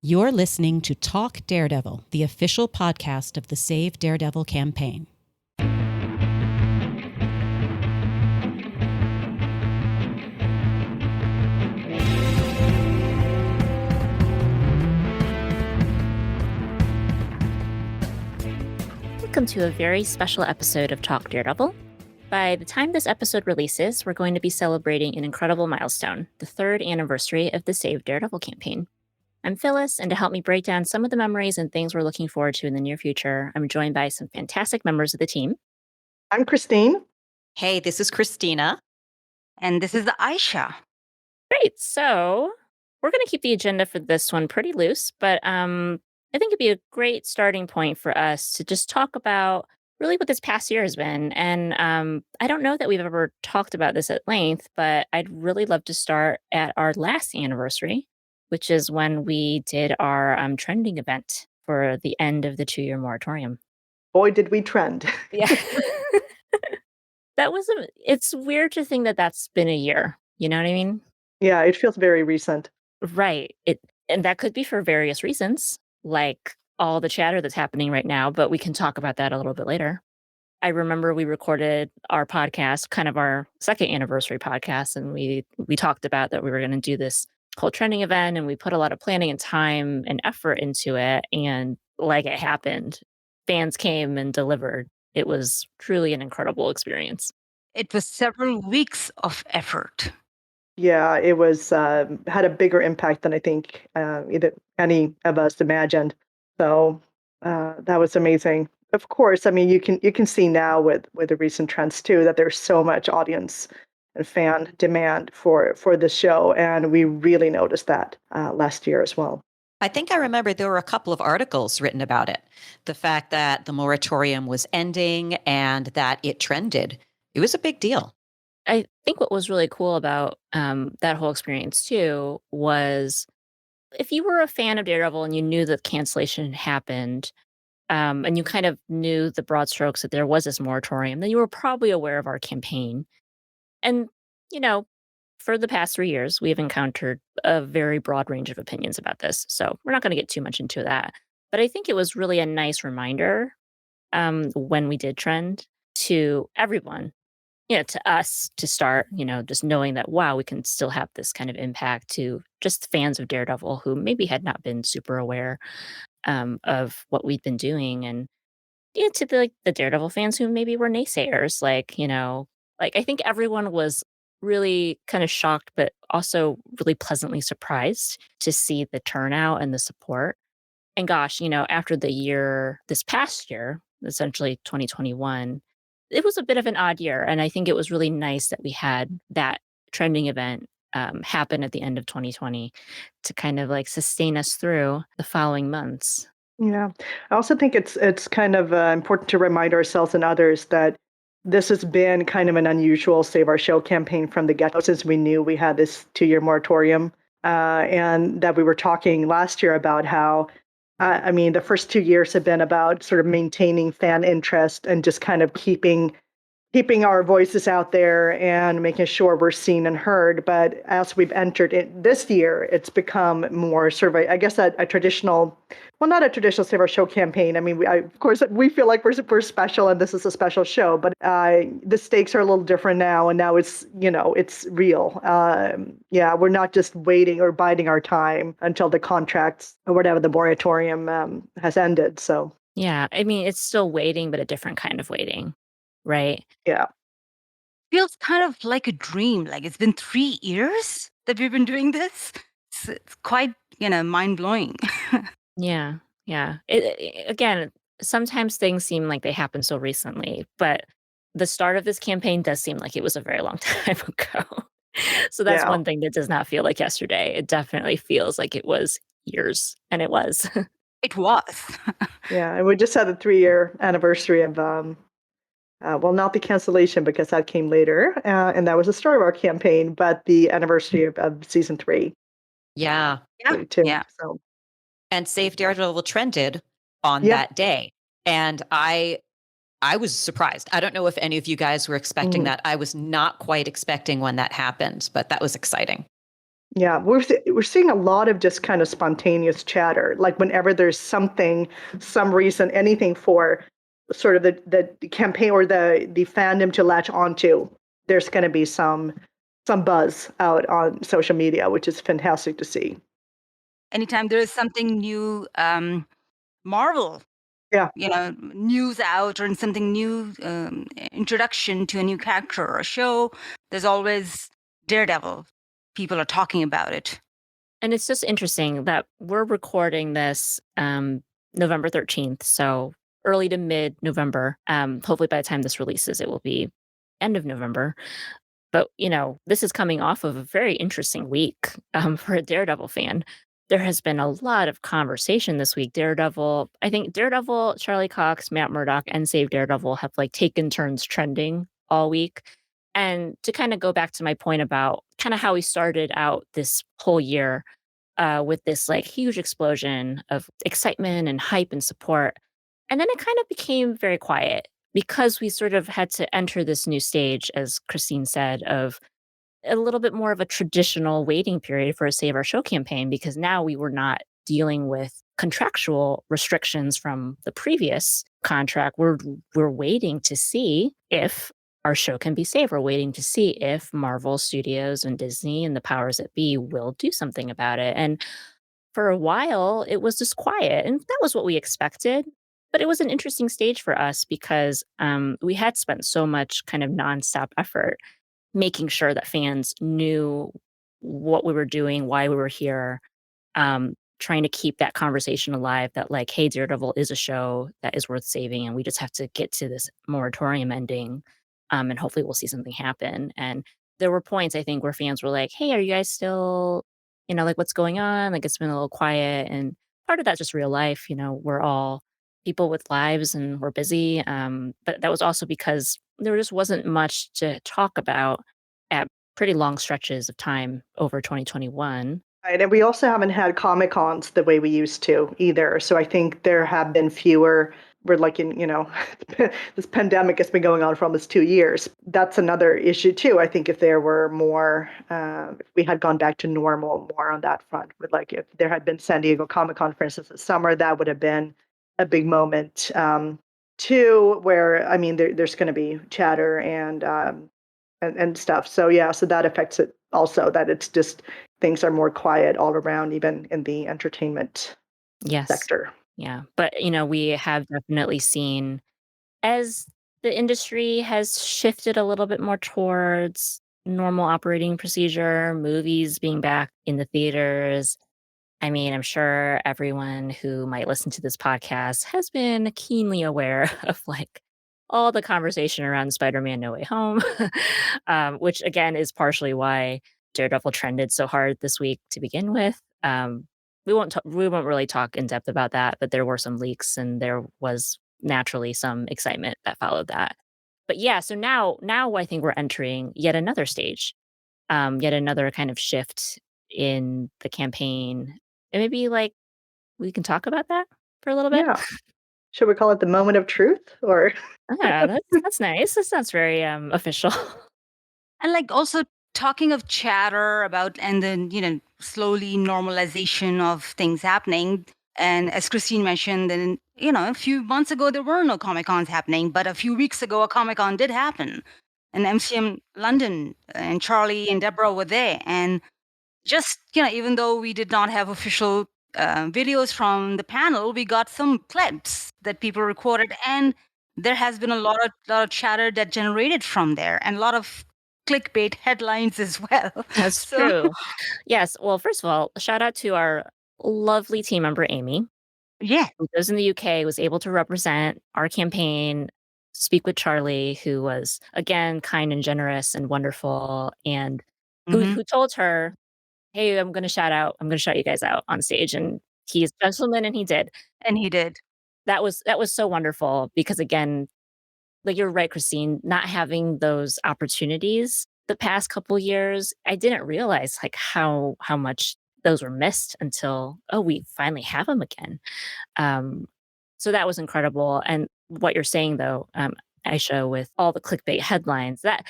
You're listening to Talk Daredevil, the official podcast of the Save Daredevil campaign. Welcome to a very special episode of Talk Daredevil. By the time this episode releases, we're going to be celebrating an incredible milestone, the 3rd anniversary of the Save Daredevil campaign. I'm Phyllis, and to help me break down some of the memories and things we're looking forward to in the near future, I'm joined by some fantastic members of the team. I'm Christine. Hey, this is Kristina. And this is Aisha. Great. So we're going to keep the agenda for this one pretty loose, but I think it'd be a great starting point for us to just talk about really what this past year has been. And I don't know that we've ever talked about this at length, but I'd really love to start at our last anniversary, which is when we did our trending event for the end of the 2-year moratorium. Boy, did we trend. Yeah. It's weird to think that that's been a year. You know what I mean? Yeah, it feels very recent. Right. And that could be for various reasons, like all the chatter that's happening right now, but we can talk about that a little bit later. I remember we recorded our podcast, kind of our 2nd anniversary podcast, and we talked about that we were going to do this whole trending event, and we put a lot of planning and time and effort into it, and like it happened. Fans came and delivered. It was truly an incredible experience. It was several weeks of effort. Yeah, it was had a bigger impact than I think either any of us imagined. So that was amazing. Of course, I mean you can see now with the recent trends too that there's so much audience and fan demand for the show, and we really noticed that last year as well. I think I remember there were a couple of articles written about it. The fact that the moratorium was ending and that it trended. It was a big deal. I think what was really cool about that whole experience too was if you were a fan of Daredevil and you knew that cancellation had happened, and you kind of knew the broad strokes that there was this moratorium, then you were probably aware of our campaign. And, you know, for the past 3 years, we have encountered a very broad range of opinions about this. So we're not going to get too much into that. But I think it was really a nice reminder when we did trend to everyone, to us to start, just knowing that, wow, we can still have this kind of impact to just fans of Daredevil who maybe had not been super aware of what we'd been doing. And to the Daredevil fans who maybe were naysayers, I think everyone was really kind of shocked, but also really pleasantly surprised to see the turnout and the support. And gosh, after this past year, essentially 2021, it was a bit of an odd year. And I think it was really nice that we had that trending event happen at the end of 2020 to kind of sustain us through the following months. Yeah, I also think it's kind of important to remind ourselves and others that this has been kind of an unusual Save Our Show campaign from the get-go, since we knew we had this 2-year moratorium, and that we were talking last year about how, the first 2 years have been about sort of maintaining fan interest and just kind of keeping our voices out there and making sure we're seen and heard. But as we've entered it this year, it's become more sort of, I guess, a traditional, well, not a traditional Save Our Show campaign. I mean, of course, we feel like we're special and this is a special show, but the stakes are a little different now. And now it's real. We're not just waiting or biding our time until the contracts or whatever the moratorium has ended. So, yeah, I mean, it's still waiting, but a different kind of waiting. Right. Yeah. Feels kind of like a dream. Like it's been 3 years that we've been doing this. It's quite, mind blowing. Yeah. Again, sometimes things seem like they happen so recently, but the start of this campaign does seem like it was a very long time ago. So that's one thing that does not feel like yesterday. It definitely feels like it was years, and it was. It was. Yeah, and we just had the 3-year anniversary of not the cancellation because that came later, and that was the start of our campaign, but the anniversary of season 3. Yeah. Too, Yeah. So. And Save Daredevil trended on that day. And I was surprised. I don't know if any of you guys were expecting that. I was not quite expecting when that happened, but that was exciting. Yeah, we're seeing a lot of just kind of spontaneous chatter. Like whenever there's something, some reason, anything for sort of the campaign or the fandom to latch onto, there's going to be some buzz out on social media, which is fantastic to see. Anytime there is something new, Marvel, Yeah, news out or something new, introduction to a new character or a show, there's always Daredevil. People are talking about it. And it's just interesting that we're recording this November 13th, so early to mid November. Hopefully, by the time this releases, it will be end of November. But, this is coming off of a very interesting week for a Daredevil fan. There has been a lot of conversation this week. I think Daredevil, Charlie Cox, Matt Murdock, and Save Daredevil have like taken turns trending all week. And to kind of go back to my point about kind of how we started out this whole year with this like huge explosion of excitement and hype and support. And then it kind of became very quiet because we sort of had to enter this new stage, as Christine said, of a little bit more of a traditional waiting period for a Save Our Show campaign because now we were not dealing with contractual restrictions from the previous contract. We're waiting to see if our show can be saved. We're waiting to see if Marvel Studios and Disney and the powers that be will do something about it. And for a while, it was just quiet, and that was what we expected. But it was an interesting stage for us because we had spent so much kind of nonstop effort making sure that fans knew what we were doing, why we were here, trying to keep that conversation alive that, like, hey, Daredevil is a show that is worth saving, and we just have to get to this moratorium ending, and hopefully we'll see something happen. And there were points, I think, where fans were like, hey, are you guys still, like, what's going on? Like, it's been a little quiet. And part of that's just real life. We're all people with lives and we're busy. But that was also because there just wasn't much to talk about at pretty long stretches of time over 2021. right. And we also haven't had Comic Cons the way we used to either. So I think there have been fewer. We're like in, this pandemic has been going on for almost 2 years. That's another issue too. I think if there were more, if we had gone back to normal more on that front, with like if there had been San Diego Comic Con, for instance, this summer, that would have been a big moment too, where I mean, there's going to be chatter and stuff. So yeah, so that affects it also. That it's just things are more quiet all around, even in the entertainment Yes. sector. Yeah. But, we have definitely seen as the industry has shifted a little bit more towards normal operating procedure, movies being back in the theaters. I mean, I'm sure everyone who might listen to this podcast has been keenly aware of like all the conversation around Spider-Man No Way Home, which again is partially why Daredevil trended so hard this week to begin with. We won't really talk in depth about that, but there were some leaks and there was naturally some excitement that followed that. But yeah, so now I think we're entering yet another stage, yet another kind of shift in the campaign. And maybe like we can talk about that for a little bit. Yeah. Should we call it the moment of truth or? Yeah, that's nice. That sounds very official. And like also talking of chatter about and then, slowly normalization of things happening. And as Christine mentioned, then, a few months ago, there were no Comic Cons happening, but a few weeks ago, a Comic Con did happen. And MCM London and Charlie and Deborah were there. And just, even though we did not have official videos from the panel, we got some clips that people recorded. And there has been a lot of chatter that generated from there and a lot of clickbait headlines as well. That's true. Yes. Well, first of all, shout out to our lovely team member, Amy, Yeah. who lives in the UK, was able to represent our campaign, speak with Charlie, who was, again, kind and generous and wonderful, and who told her, hey, I'm going to shout you guys out on stage. And he's a gentleman and he did. And he did. That was so wonderful because, again, like you're right, Christine, not having those opportunities the past couple years, I didn't realize like how much those were missed until, oh, we finally have them again. So that was incredible. And what you're saying though, Aisha, with all the clickbait headlines, that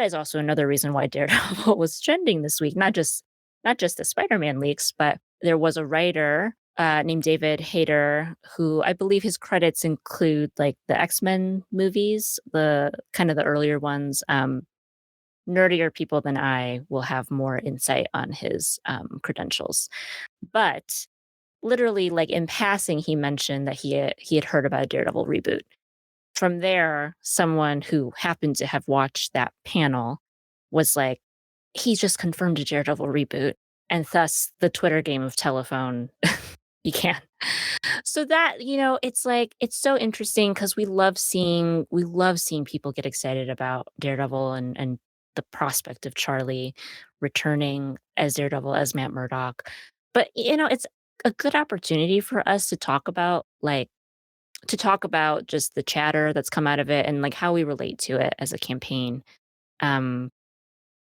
is also another reason why Daredevil was trending this week. Not just not just the Spider-Man leaks, but there was a writer named David Hayter, who I believe his credits include like the X-Men movies, the kind of the earlier ones. Nerdier people than I will have more insight on his credentials. But literally, like in passing, he mentioned that he had heard about a Daredevil reboot. From there, someone who happened to have watched that panel was like, he just confirmed a Daredevil reboot. And thus the Twitter game of telephone began. So that, it's like it's so interesting because we love seeing people get excited about Daredevil and the prospect of Charlie returning as Daredevil as Matt Murdock. But it's a good opportunity for us to talk about just the chatter that's come out of it and like how we relate to it as a campaign. Um,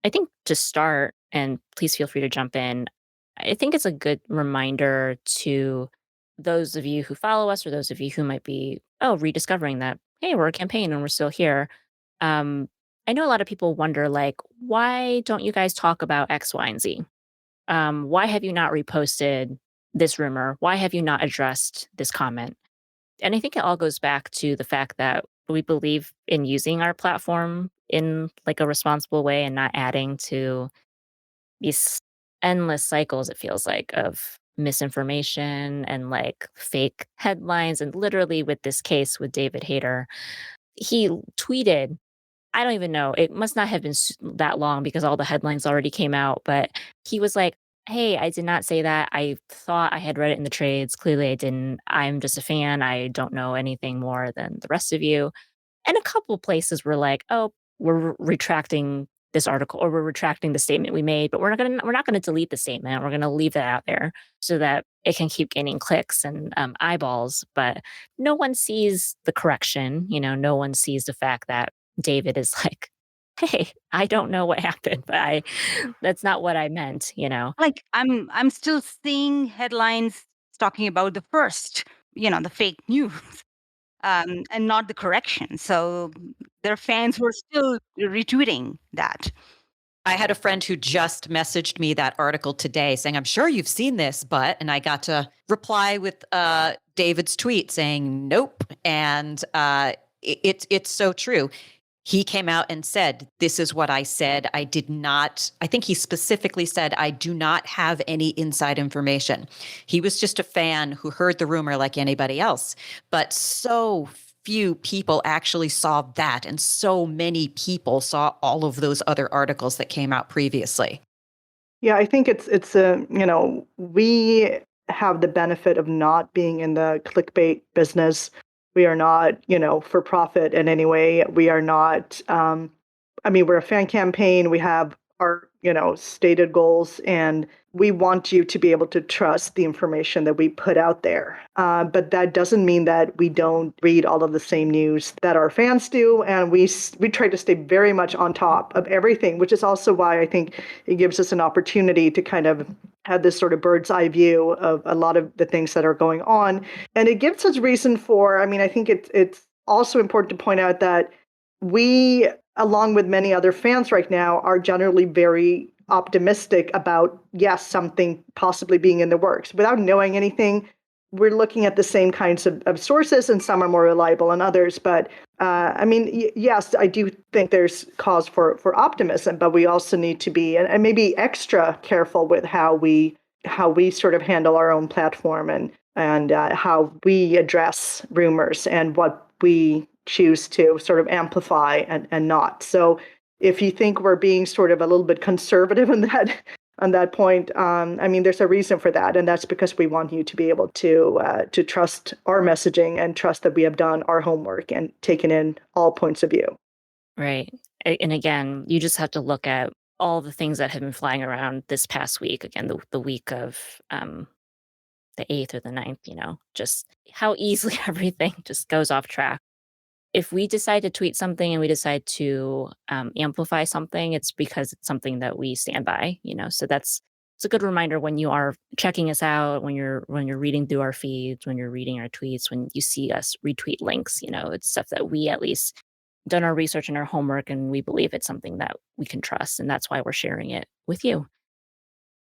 I think to start, and please feel free to jump in, I think it's a good reminder to those of you who follow us or those of you who might be, rediscovering that, hey, we're a campaign and we're still here. Um, I know a lot of people wonder, like, why don't you guys talk about X, Y, and Z? Why have you not reposted this rumor? Why have you not addressed this comment? And I think it all goes back to the fact that we believe in using our platform in like a responsible way and not adding to these endless cycles, it feels like, of misinformation and like fake headlines. And literally with this case with David Hayter, he tweeted, I don't even know, it must not have been that long because all the headlines already came out, but he was like, hey, I did not say that. I thought I had read it in the trades. Clearly I didn't. I'm just a fan. I don't know anything more than the rest of you. And a couple places were like, "Oh, we're retracting this article or we're retracting the statement we made, but we're not gonna delete the statement. We're gonna leave that out there so that it can keep gaining clicks and eyeballs." But no one sees the correction. No one sees the fact that David is like, "Hey, I don't know what happened, but that's not what I meant." Like I'm still seeing headlines talking about the first, the fake news, and not the correction. So their fans were still retweeting that. I had a friend who just messaged me that article today saying, I'm sure you've seen this, but, and I got to reply with David's tweet saying, nope. And it's so true. He came out and said, this is what I said. I did not, I think he specifically said, I do not have any inside information. He was just a fan who heard the rumor like anybody else. But so few people actually saw that. And so many people saw all of those other articles that came out previously. Yeah, I think we have the benefit of not being in the clickbait business. We are not, for profit in any way. We are not, we're a fan campaign. We have our, stated goals, and we want you to be able to trust the information that we put out there. But that doesn't mean that we don't read all of the same news that our fans do. And we try to stay very much on top of everything, which is also why I think it gives us an opportunity to kind of have this sort of bird's eye view of a lot of the things that are going on. And it gives us reason for, I think it's also important to point out that we, along with many other fans right now, are generally very optimistic about, yes, something possibly being in the works. Without knowing anything, we're looking at the same kinds of sources, and some are more reliable than others. But yes, I do think there's cause for optimism, but we also need to be, and maybe extra careful with how we sort of handle our own platform and how we address rumors and what we choose to sort of amplify and not. So if you think we're being sort of a little bit conservative on that point, there's a reason for that, and that's because we want you to be able to trust our messaging and trust that we have done our homework and taken in all points of view. Right. And again, you just have to look at all the things that have been flying around this past week. Again, the week of the 8th or the 9th, just how easily everything just goes off track. If we decide to tweet something and we decide to amplify something, it's because it's something that we stand by. So it's a good reminder when you are checking us out, when you're reading through our feeds, when you're reading our tweets, when you see us retweet links. It's stuff that we at least done our research and our homework, and we believe it's something that we can trust, and that's why we're sharing it with you.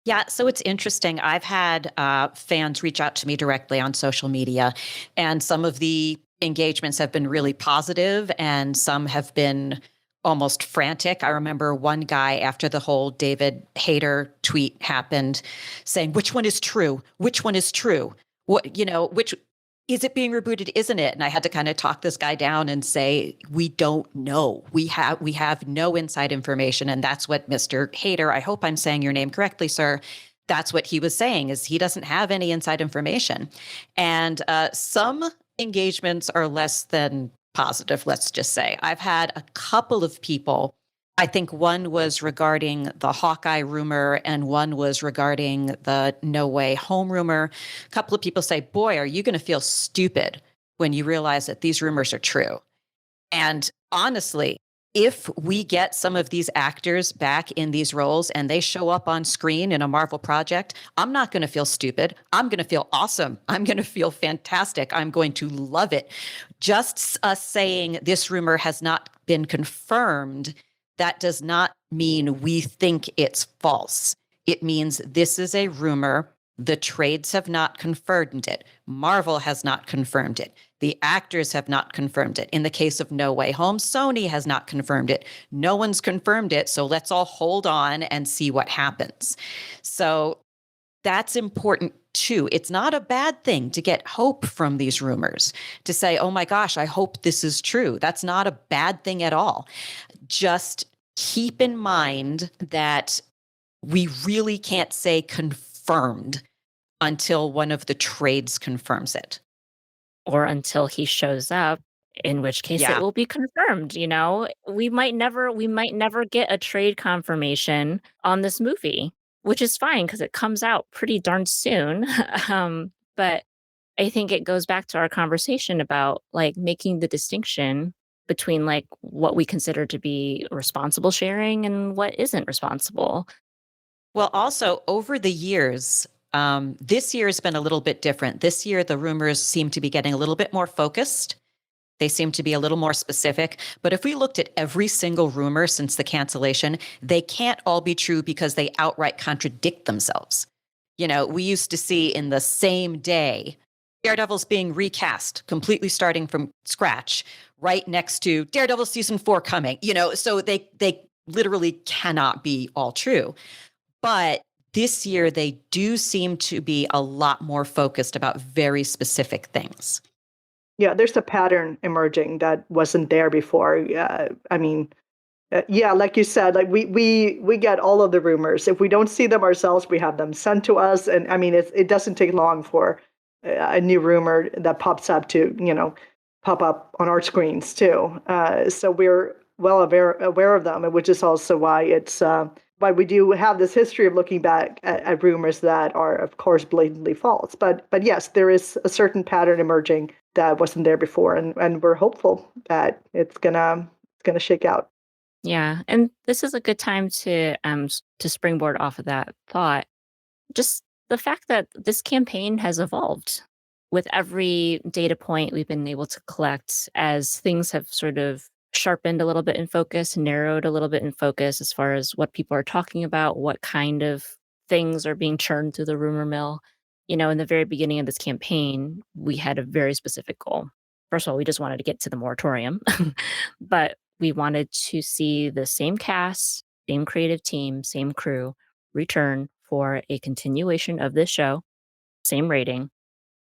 Yeah, so it's interesting. I've had fans reach out to me directly on social media, and some of the engagements have been really positive, and some have been almost frantic. I remember one guy after the whole David Hayter tweet happened saying, "Which one is true? Which one is true? What, which is it being rebooted? Isn't it?" And I had to kind of talk this guy down and say, "We don't know. We have no inside information." And that's what Mr. Hayter, I hope I'm saying your name correctly, sir. That's what he was saying, is he doesn't have any inside information. And some engagements are less than positive, let's just say. I've had a couple of people. I think one was regarding the Hawkeye rumor and one was regarding the No Way Home rumor. A couple of people say, "Boy, are you going to feel stupid when you realize that these rumors are true." And honestly, if we get some of these actors back in these roles and they show up on screen in a Marvel project, I'm not going to feel stupid. I'm going to feel awesome. I'm going to feel fantastic. I'm going to love it. Just us saying this rumor has not been confirmed, that does not mean we think it's false. It means this is a rumor. The trades have not confirmed it. Marvel has not confirmed it. The actors have not confirmed it. In the case of No Way Home, Sony has not confirmed it. No one's confirmed it. So let's all hold on and see what happens. So that's important too. It's not a bad thing to get hope from these rumors, to say, "Oh my gosh, I hope this is true." That's not a bad thing at all. Just keep in mind that we really can't say confirmed until one of the trades confirms it. Or until he shows up, in which case Yeah. it will be confirmed, you know? We might never get a trade confirmation on this movie, which is fine because it comes out pretty darn soon. But I think it goes back to our conversation about, like, making the distinction between, like, what we consider to be responsible sharing and what isn't responsible. Well, also over the years, this year has been a little bit different. This year, the rumors seem to be getting a little bit more focused. They seem to be a little more specific. But if we looked at every single rumor since the cancellation, they can't all be true because they outright contradict themselves. We used to see in the same day Daredevil's being recast, completely starting from scratch, right next to Daredevil season 4 coming. So they literally cannot be all true. But this year, they do seem to be a lot more focused about very specific things. Yeah, there's a pattern emerging that wasn't there before. I mean, yeah, like you said, like we get all of the rumors. If we don't see them ourselves, we have them sent to us, and I mean, it doesn't take long for a new rumor that pops up to pop up on our screens too. So we're well aware of them, which is also why it's why we do have this history of looking back at rumors that are, of course, blatantly false. But yes, there is a certain pattern emerging that wasn't there before, and we're hopeful that it's gonna shake out. Yeah, and this is a good time to springboard off of that thought. Just the fact that this campaign has evolved with every data point we've been able to collect as things have sort of sharpened a little bit in focus, narrowed a little bit in focus as far as what people are talking about, what kind of things are being churned through the rumor mill. In the very beginning of this campaign, we had a very specific goal. First of all, we just wanted to get to the moratorium, but we wanted to see the same cast, same creative team, same crew return for a continuation of this show, same rating.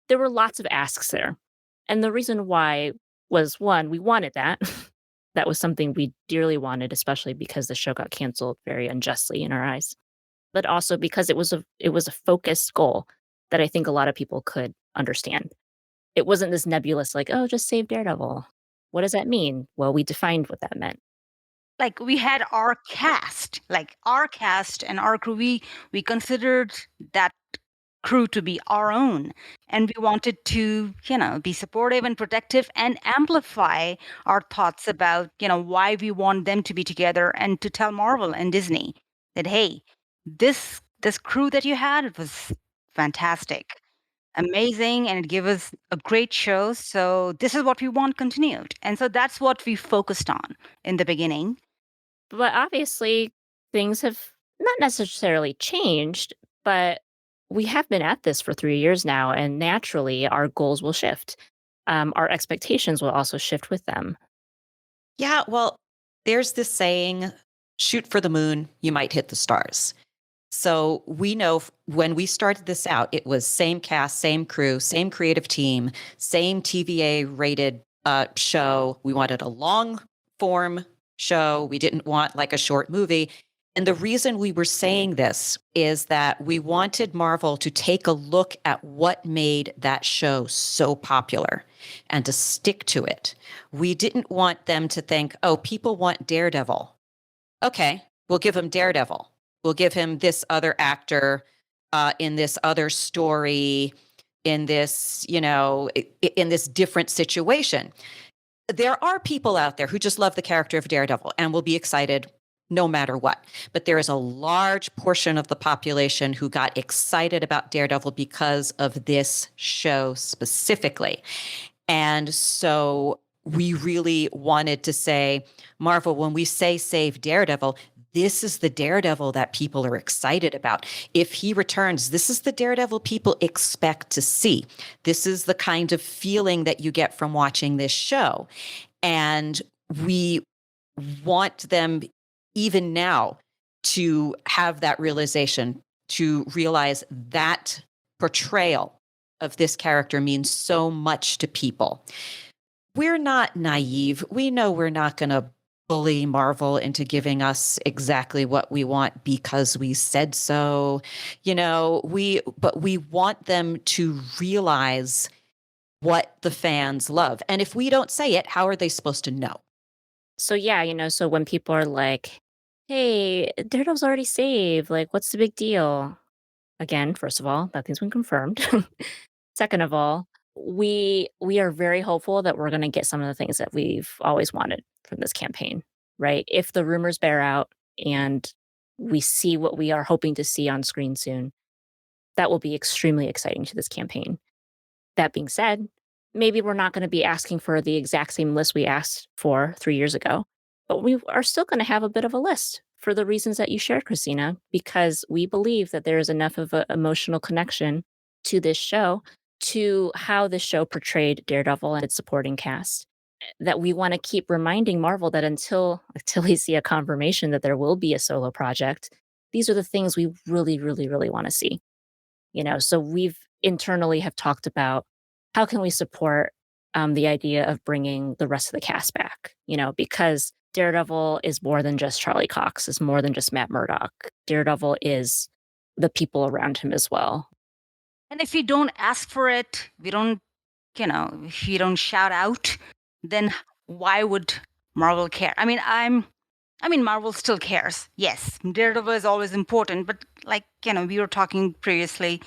There were lots of asks there. And the reason why was, one, we wanted that. That was something we dearly wanted, especially because the show got canceled very unjustly in our eyes. But also because it was a focused goal that I think a lot of people could understand. It wasn't this nebulous, like, "Oh, just save Daredevil." What does that mean? Well, we defined what that meant. Like we had our cast, and our crew. We considered that crew to be our own, and we wanted to be supportive and protective and amplify our thoughts about why we want them to be together, and to tell Marvel and Disney that, hey, this crew that you had, it was fantastic, amazing, and it gave us a great show, so this is what we want continued. And so that's what we focused on in the beginning. But obviously, things have not necessarily changed, but we have been at this for 3 years now, and naturally, our goals will shift. Our expectations will also shift with them. Yeah, well, there's this saying, shoot for the moon, you might hit the stars. So we know when we started this out, it was same cast, same crew, same creative team, same TVA rated show. We wanted a long form show. We didn't want like a short movie. And the reason we were saying this is that we wanted Marvel to take a look at what made that show so popular and to stick to it. We didn't want them to think, oh, people want Daredevil. Okay, we'll give him Daredevil. We'll give him this other actor in this other story, in this, in this different situation. There are people out there who just love the character of Daredevil and will be excited no matter what. But there is a large portion of the population who got excited about Daredevil because of this show specifically. And so we really wanted to say, Marvel, when we say Save Daredevil, this is the Daredevil that people are excited about. If he returns, this is the Daredevil people expect to see. This is the kind of feeling that you get from watching this show. And we want them, even now, to have that realization, to realize that portrayal of this character means so much to people. We're not naive. We know we're not going to bully Marvel into giving us exactly what we want because we said so. But we want them to realize what the fans love. And if we don't say it, how are they supposed to know? So yeah, so when people are like, "Hey, Daredevil's already saved. Like, what's the big deal?" Again, first of all, nothing's been confirmed. Second of all, we are very hopeful that we're gonna get some of the things that we've always wanted from this campaign, right? If the rumors bear out and we see what we are hoping to see on screen soon, that will be extremely exciting to this campaign. That being said, maybe we're not gonna be asking for the exact same list we asked for 3 years ago, but we are still gonna have a bit of a list for the reasons that you shared, Christina, because we believe that there is enough of an emotional connection to this show, to how this show portrayed Daredevil and its supporting cast, that we wanna keep reminding Marvel that until we see a confirmation that there will be a solo project, these are the things we really, really, really wanna see. So we've internally have talked about how can we support the idea of bringing the rest of the cast back, because Daredevil is more than just Charlie Cox, is more than just Matt Murdock. Daredevil is the people around him as well. And if we don't ask for it, we don't, if you don't shout out, then why would Marvel care? Marvel still cares. Yes, Daredevil is always important, but we were talking previously,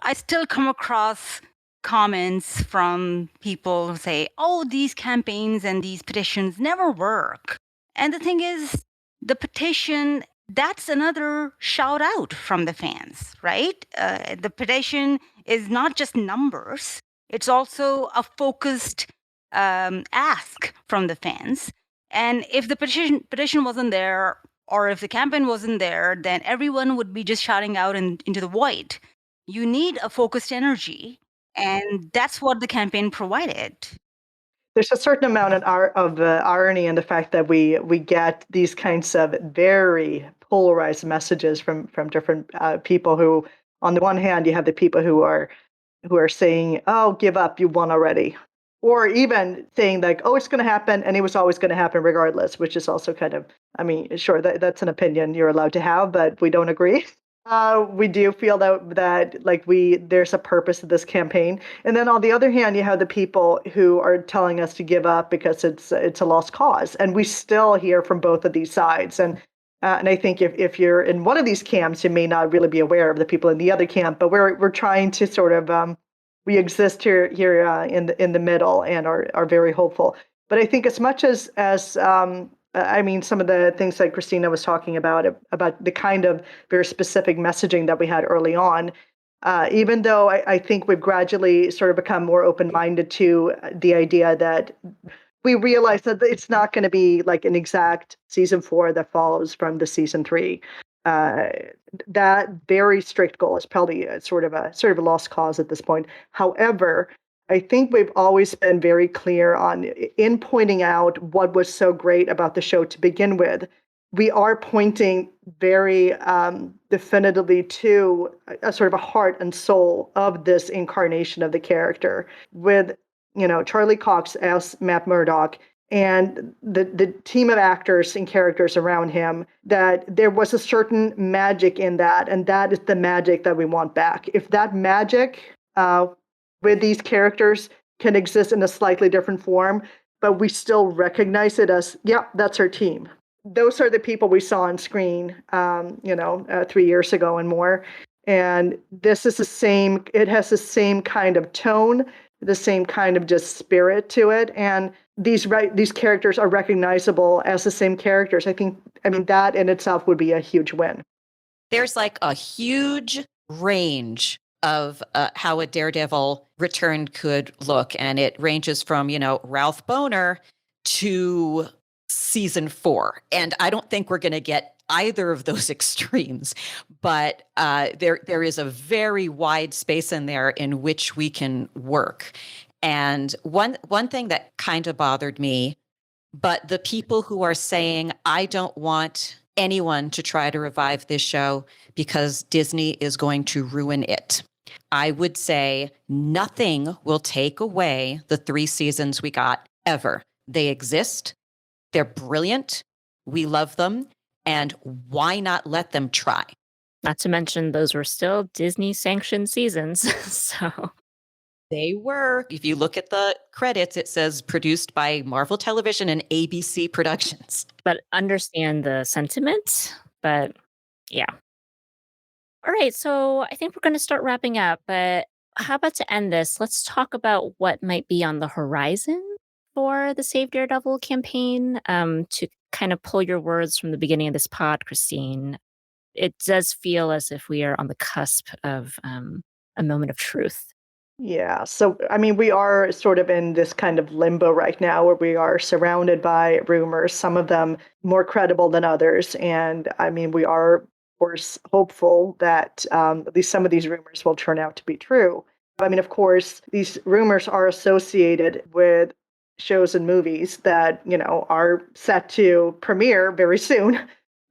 I still come across comments from people who say, oh, these campaigns and these petitions never work. And the thing is, the petition, that's another shout out from the fans, right? The petition is not just numbers, it's also a focused ask from the fans. And if the petition wasn't there, or if the campaign wasn't there, then everyone would be just shouting out into the void. You need a focused energy, and that's what the campaign provided. There's a certain amount of irony in the fact that we get these kinds of very polarized messages from different people who, on the one hand, you have the people who are saying, "Oh, give up, you won already," or even saying like, "Oh, it's going to happen, and it was always going to happen regardless," which is also kind of, sure, that's an opinion you're allowed to have, but we don't agree. We do feel that like there's a purpose to this campaign, and then on the other hand, you have the people who are telling us to give up because it's a lost cause, and we still hear from both of these sides. And I think if you're in one of these camps, you may not really be aware of the people in the other camp, but we're trying to sort of we exist here in the middle and are very hopeful. But I think as much as some of the things that Kristina was talking about the kind of very specific messaging that we had early on, even though I think we've gradually sort of become more open-minded to the idea that we realize that it's not going to be like an exact season 4 that follows from the season 3. uh, that very strict goal is probably sort of a lost cause at this point. However, I think we've always been very clear in pointing out what was so great about the show to begin with. We are pointing very definitively to a sort of a heart and soul of this incarnation of the character, with Charlie Cox as Matt Murdock and the team of actors and characters around him, that there was a certain magic in that, and that is the magic that we want back. If that magic with these characters can exist in a slightly different form, but we still recognize it as, yeah, that's our team. Those are the people we saw on screen, 3 years ago and more. And this is it has the same kind of tone, the same kind of just spirit to it. And these characters are recognizable as the same characters. I mean, that in itself would be a huge win. There's like a huge range of how a Daredevil return could look. And it ranges from, Ralph Boner to season 4. And I don't think we're going to get either of those extremes, but there is a very wide space in there in which we can work. And one thing that kind of bothered me, but the people who are saying, I don't want anyone to try to revive this show because Disney is going to ruin it. I would say nothing will take away the 3 seasons we got ever. They exist. They're brilliant. We love them. And why not let them try? Not to mention those were still Disney-sanctioned seasons. So they were. If you look at the credits, it says produced by Marvel Television and ABC Productions. But understand the sentiment. But yeah. All right, so I think we're going to start wrapping up. But how about to end this? Let's talk about what might be on the horizon for the Save Daredevil campaign. To kind of pull your words from the beginning of this pod, Christine, it does feel as if we are on the cusp of a moment of truth. Yeah. So, I mean, we are sort of in this kind of limbo right now where we are surrounded by rumors, some of them more credible than others. And I mean, we are, of course, hopeful that at least some of these rumors will turn out to be true. I mean, of course, these rumors are associated with shows and movies that, are set to premiere very soon.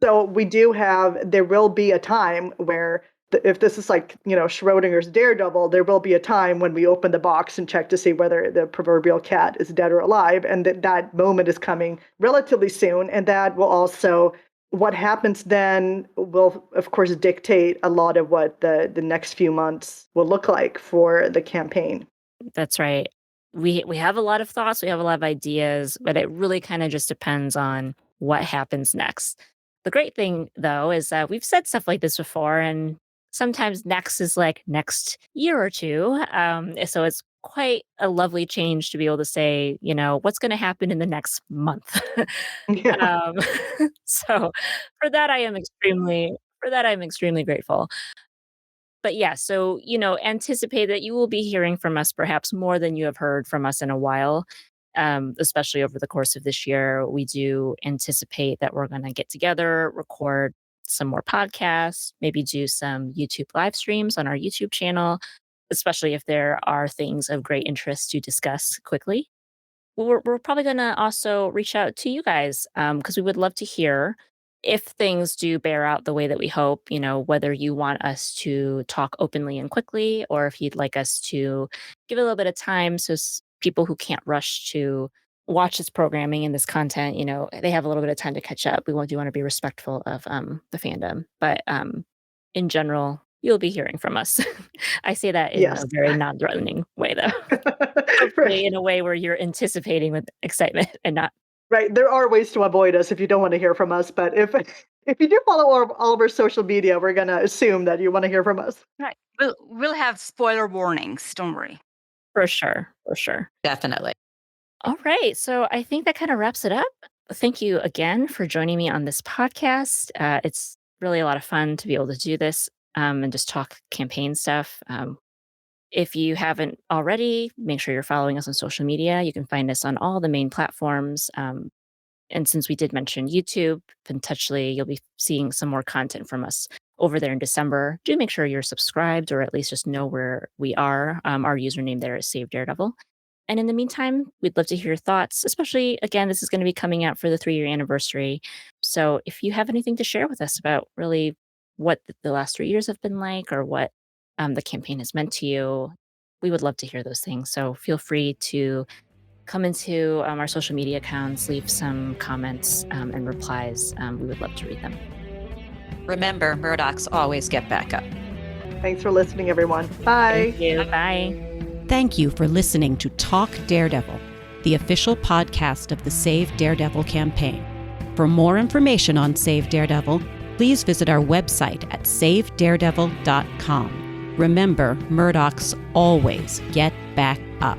So there will be a time where if this is like, Schrodinger's Daredevil, there will be a time when we open the box and check to see whether the proverbial cat is dead or alive. And that moment is coming relatively soon. And that will also, what happens then will, of course, dictate a lot of what the next few months will look like for the campaign. That's right. We have a lot of thoughts, we have a lot of ideas, but it really kind of just depends on what happens next. The great thing, though, is that we've said stuff like this before, and sometimes next is like next year or two. So it's quite a lovely change to be able to say, what's going to happen in the next month. Yeah. um, so for that I'm extremely grateful. But yeah, so, anticipate that you will be hearing from us perhaps more than you have heard from us in a while, especially over the course of this year. We do anticipate that we're going to get together, record some more podcasts, maybe do some YouTube live streams on our YouTube channel, especially if there are things of great interest to discuss quickly. We're probably going to also reach out to you guys because we would love to hear if things do bear out the way that we hope, whether you want us to talk openly and quickly, or if you'd like us to give a little bit of time so people who can't rush to watch this programming and this content, they have a little bit of time to catch up. We do want to be respectful of the fandom. But in general, you'll be hearing from us. I say that in Yes. a very non-threatening way, though. Hopefully Right. in a way where you're anticipating with excitement and not. Right. There are ways to avoid us if you don't want to hear from us. But if you do follow all of our social media, we're going to assume that you want to hear from us. Right. We'll have spoiler warnings. Don't worry. For sure. For sure. Definitely. All right. So I think that kind of wraps it up. Thank you again for joining me on this podcast. It's really a lot of fun to be able to do this and just talk campaign stuff. If you haven't already, make sure you're following us on social media. You can find us on all the main platforms. And since we did mention YouTube, potentially you'll be seeing some more content from us over there in December. Do make sure you're subscribed or at least just know where we are. Our username there is Save Daredevil. And in the meantime, we'd love to hear your thoughts, especially, again, this is going to be coming out for the 3-year anniversary. So if you have anything to share with us about really what the last 3 years have been like or what the campaign has meant to you, we would love to hear those things. So feel free to come into our social media accounts, leave some comments and replies. We would love to read them. Remember, Murdochs always get back up. Thanks for listening, everyone. Bye. Thank you. Bye. Thank you for listening to Talk Daredevil, the official podcast of the Save Daredevil campaign. For more information on Save Daredevil, please visit our website at savedaredevil.com. Remember, Murdochs always get back up.